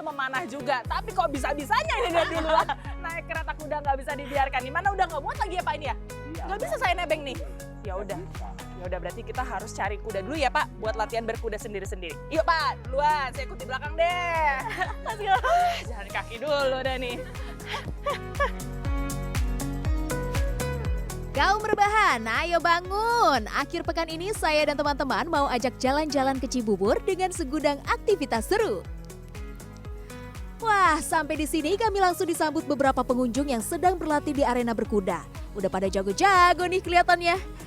memanah juga. Tapi kok bisa-bisanya ini dia duluan naik kereta kuda, nggak bisa dibiarkan. Di mana udah nggak muat lagi ya Pak ini ya? Nggak bisa saya nebeng nih. Ya udah berarti kita harus cari kuda dulu ya Pak, buat latihan berkuda sendiri-sendiri. Yuk Pak, duluan, saya ikut di belakang deh. Let's go. Jalan kaki dulu deh nih. Kaum rebahan, ayo bangun! Akhir pekan ini saya dan teman-teman mau ajak jalan-jalan ke Cibubur dengan segudang aktivitas seru. Wah, sampai di sini kami langsung disambut beberapa pengunjung yang sedang berlatih di arena berkuda. Udah pada jago-jago nih kelihatannya.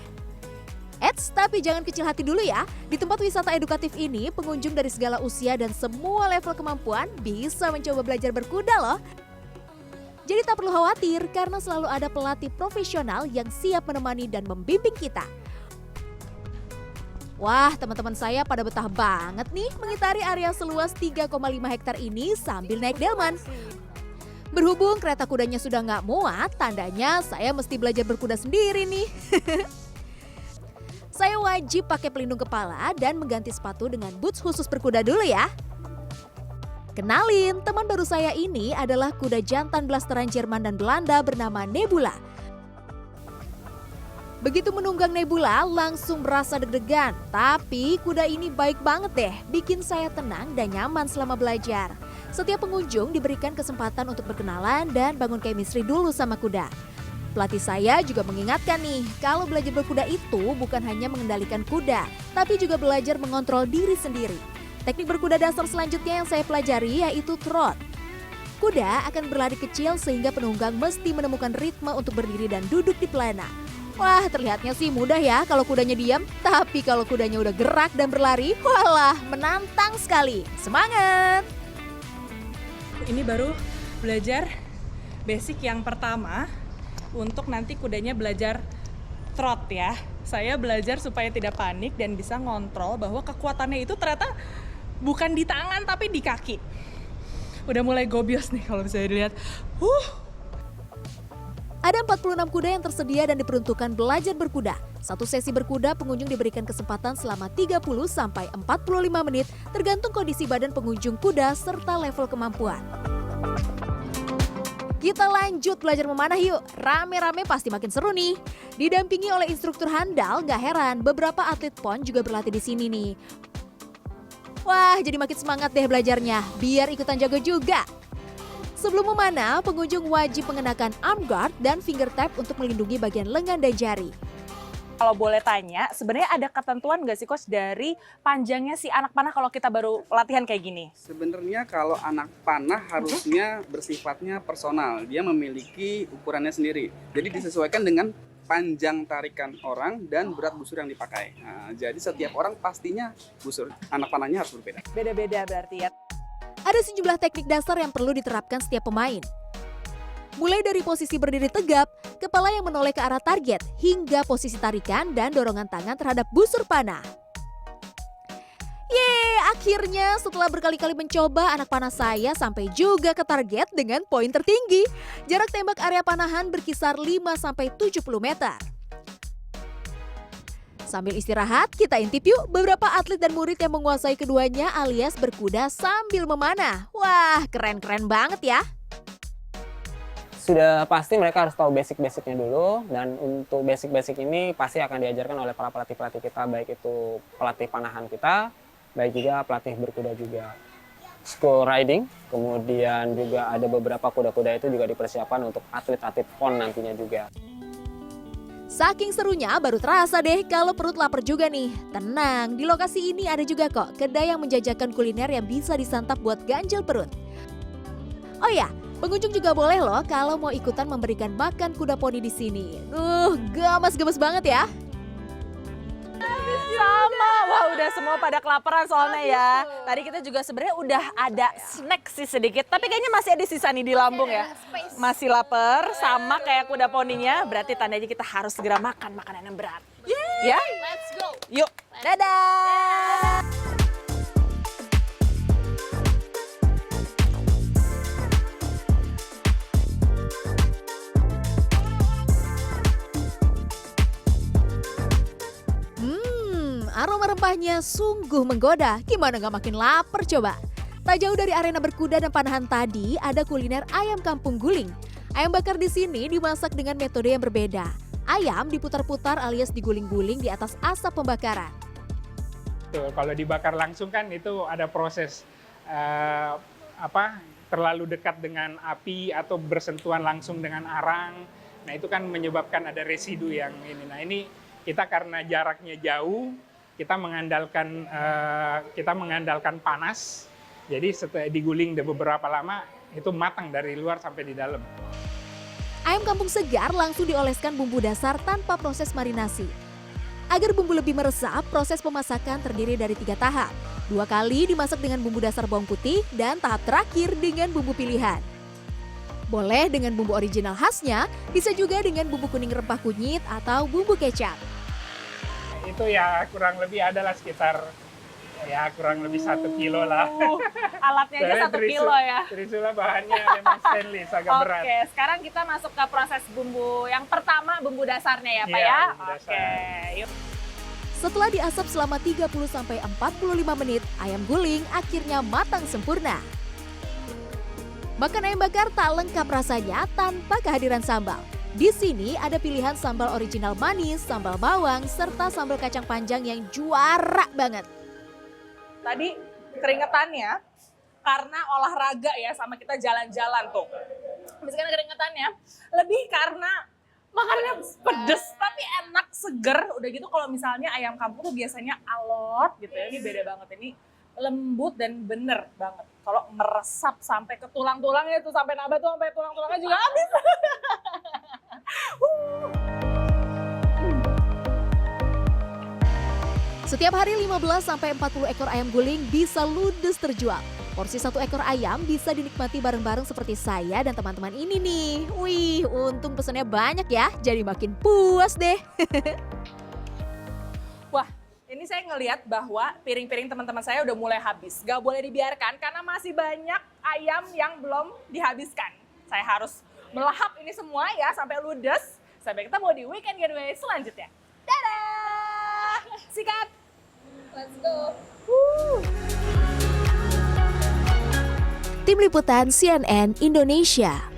Eits, tapi jangan kecil hati dulu ya. Di tempat wisata edukatif ini, pengunjung dari segala usia dan semua level kemampuan bisa mencoba belajar berkuda loh. Jadi tak perlu khawatir karena selalu ada pelatih profesional yang siap menemani dan membimbing kita. Wah, teman-teman saya pada betah banget nih mengitari area seluas 3,5 hektar ini sambil naik delman. Berhubung kereta kudanya sudah nggak muat, tandanya saya mesti belajar berkuda sendiri nih. Saya wajib pakai pelindung kepala dan mengganti sepatu dengan boots khusus berkuda dulu ya. Kenalin, teman baru saya ini adalah kuda jantan blasteran Jerman dan Belanda bernama Nebula. Begitu menunggang Nebula, langsung merasa deg-degan. Tapi kuda ini baik banget deh, bikin saya tenang dan nyaman selama belajar. Setiap pengunjung diberikan kesempatan untuk berkenalan dan bangun chemistry dulu sama kuda. Pelatih saya juga mengingatkan nih, kalau belajar berkuda itu bukan hanya mengendalikan kuda, tapi juga belajar mengontrol diri sendiri. Teknik berkuda dasar selanjutnya yang saya pelajari yaitu trot. Kuda akan berlari kecil sehingga penunggang mesti menemukan ritme untuk berdiri dan duduk di pelana. Wah, terlihatnya sih mudah ya kalau kudanya diam, tapi kalau kudanya udah gerak dan berlari, walah, menantang sekali. Semangat! Ini baru belajar basic yang pertama untuk nanti kudanya belajar trot ya. Saya belajar supaya tidak panik dan bisa ngontrol bahwa kekuatannya itu ternyata bukan di tangan tapi di kaki. Udah mulai gobios nih kalau bisa dilihat. Ada 46 kuda yang tersedia dan diperuntukkan belajar berkuda. Satu sesi berkuda pengunjung diberikan kesempatan selama 30 sampai 45 menit tergantung kondisi badan pengunjung kuda serta level kemampuan. Kita lanjut belajar memanah yuk. Rame-rame pasti makin seru nih. Didampingi oleh instruktur handal, gak heran beberapa atlet PON juga berlatih di sini nih. Wah, jadi makin semangat deh belajarnya, biar ikutan jago juga. Sebelum memanah, pengunjung wajib mengenakan arm guard dan finger tap untuk melindungi bagian lengan dan jari. Kalau boleh tanya, sebenarnya ada ketentuan nggak sih Coach dari panjangnya si anak panah kalau kita baru latihan kayak gini? Sebenarnya kalau anak panah harusnya bersifatnya personal, dia memiliki ukurannya sendiri. Jadi disesuaikan dengan panjang tarikan orang dan berat busur yang dipakai. Nah, jadi setiap orang pastinya busur anak panahnya harus berbeda. Beda-beda berarti ya. Ada sejumlah teknik dasar yang perlu diterapkan setiap pemain. Mulai dari posisi berdiri tegap, kepala yang menoleh ke arah target, hingga posisi tarikan dan dorongan tangan terhadap busur panah. Yeay, akhirnya setelah berkali-kali mencoba, anak panah saya sampai juga ke target dengan poin tertinggi. Jarak tembak area panahan berkisar 5-70 meter. Sambil istirahat, kita intip yuk beberapa atlet dan murid yang menguasai keduanya alias berkuda sambil memanah. Wah, keren-keren banget ya. Sudah pasti mereka harus tahu basic-basicnya dulu, dan untuk basic-basic ini pasti akan diajarkan oleh para pelatih-pelatih kita, baik itu pelatih panahan kita, baik juga pelatih berkuda juga. School riding, kemudian juga ada beberapa kuda-kuda itu juga dipersiapkan untuk atlet-atlet PON nantinya juga. Saking serunya baru terasa deh kalau perut lapar juga nih. Tenang, di lokasi ini ada juga kok kedai yang menjajakan kuliner yang bisa disantap buat ganjel perut. Oh ya, pengunjung juga boleh loh kalau mau ikutan memberikan makan kuda poni di sini. Gemas-gemas banget ya. Sama, wah udah semua pada kelaparan soalnya ya. Tadi kita juga sebenarnya udah ada snack sih sedikit, tapi kayaknya masih ada sisa nih di lambung ya. Masih lapar, sama kayak kuda poninya, berarti tandanya kita harus segera makan makanan yang berat. Ya? Let's go. Yuk, dadah! Aroma rempahnya sungguh menggoda. Gimana gak makin lapar coba? Tak jauh dari arena berkuda dan panahan tadi, ada kuliner ayam kampung guling. Ayam bakar di sini dimasak dengan metode yang berbeda. Ayam diputar-putar alias diguling-guling di atas asap pembakaran. Tuh, kalau dibakar langsung kan itu ada proses terlalu dekat dengan api atau bersentuhan langsung dengan arang. Nah itu kan menyebabkan ada residu yang ini. Nah ini kita karena jaraknya jauh, kita mengandalkan panas. Jadi setelah diguling beberapa lama itu matang dari luar sampai di dalam. Ayam kampung segar langsung dioleskan bumbu dasar tanpa proses marinasi. Agar bumbu lebih meresap, proses pemasakan terdiri dari 3 tahap. 2 kali dimasak dengan bumbu dasar bawang putih dan tahap terakhir dengan bumbu pilihan. Boleh dengan bumbu original khasnya, bisa juga dengan bumbu kuning rempah kunyit atau bumbu kecap. Itu ya kurang lebih adalah sekitar kurang lebih 1 kilo lah. Alatnya aja 1 kilo ya. Trisula bahannya memang stainless, agak berat. Oke, sekarang kita masuk ke proses bumbu yang pertama, bumbu dasarnya ya Pak Iya, ya? bumbu dasar. Oke, yuk. Setelah diasap selama 30-45 menit, ayam guling akhirnya matang sempurna. Makan ayam bakar tak lengkap rasanya tanpa kehadiran sambal. Di sini ada pilihan sambal original manis, sambal bawang, serta sambal kacang panjang yang juara banget. Tadi keringetannya karena olahraga ya sama kita jalan-jalan tuh. Misalkan keringetannya lebih karena makanannya pedes tapi enak, seger. Udah gitu kalau misalnya ayam kampung tuh biasanya alot gitu ya. Ini beda banget, ini lembut dan bener banget. Kalau meresap sampai ke tulang-tulangnya tuh, sampai nabah tuh sampai tulang-tulangnya juga habis. Setiap hari 15-40 ekor ayam guling bisa ludes terjual. Porsi 1 ekor ayam bisa dinikmati bareng-bareng seperti saya dan teman-teman ini nih. Wih, untung pesannya banyak ya, jadi makin puas deh. Wah, ini saya ngelihat bahwa piring-piring teman-teman saya udah mulai habis. Gak boleh dibiarkan karena masih banyak ayam yang belum dihabiskan. Saya harus melahap ini semua ya sampai ludes. Sampai ketemu di Weekend Getaway selanjutnya. Dadah! Sikat! Let's go! Tim Liputan CNN Indonesia.